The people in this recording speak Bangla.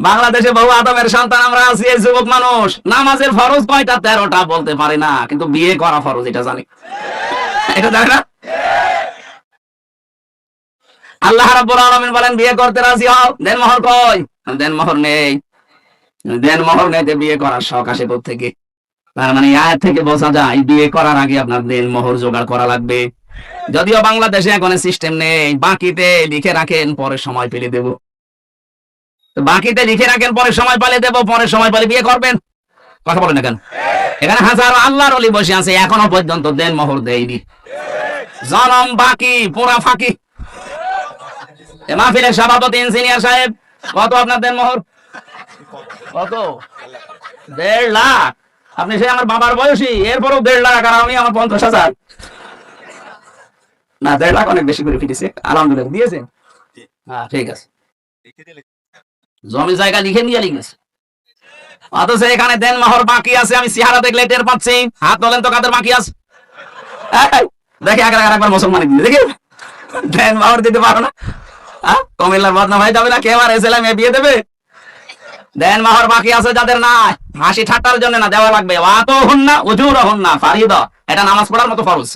বাংলাদেশে বহু আদমের সন্তান আমরা আছি, এই যুবক মানুষ নামাজের ফরজ কয়টা? 13টা বলতে পারে না, কিন্তু বিয়ে করা ফরজ এটা জানি। এটা জানে না। আল্লাহ রাব্বুল আলামিন বলেন বিয়ে করতে রাজি হও, দেন মোহর কই? দেন মোহর নেই। দেন মোহর নেই, বিয়ে করার শখ আসে কোত্থেকে? তার মানে আয়াত থেকে বোঝা যায় বিয়ে করার আগে আপনার দেন মোহর জোগাড় করা লাগবে। যদিও বাংলাদেশে এখন সিস্টেম নেই, বাকিতে লিখে রাখেন পরে সময় পেলে দেব। বাকিতে লিখে রাখেন পরে সময় পেলে দেব, পরে সময় পেলে বিয়ে করবেন। কথা বলেন না কেন? এখানে হাজারো আল্লাহর ওলি বসে আছে, এখনো পর্যন্ত দেন মোহর দেয়নি। জনম বাকি, পুরা ফাঁকি। মাহফিলের সভাপতি ইঞ্জিনিয়ার সাহেব, কত আপনার দেন মোহর? কত? 1.5 লাখ। আপনি সে আমার বাবার বয়সী, এরপরও 1.5 লাখ, আর আমি আমার 50,000। না, 1.5 লাখ অনেক বেশি করে ফিরেছে। আলহামদুলিল্লাহ দিয়েছেন। হ্যাঁ ঠিক আছে, জমি জায়গা লিখে নিয়ে লিখেছে। অথচ এখানে দেন মোহর বাকি আছে, আমি চেহারা দেখলে টের পাচ্ছি। হাত তোলেন তো কাদের বাকি আছে। দেখে একবার মুসলমানি দিতে দেখি দেন মোহর দিতে পারো না। কুমিল্লার বদনাম হয়ে যাবে না? কে আমার ছেলে মেয়ে বিয়ে দেবে? দেন মোহর বাকি আছে যাদের, না হাসি ঠাট্টার জন্য না, দেওয়া লাগবে। ওয়াতো হুন্না উজুরহুন্না ফারিদা, এটা নামাজ পড়ার মতো ফরজ।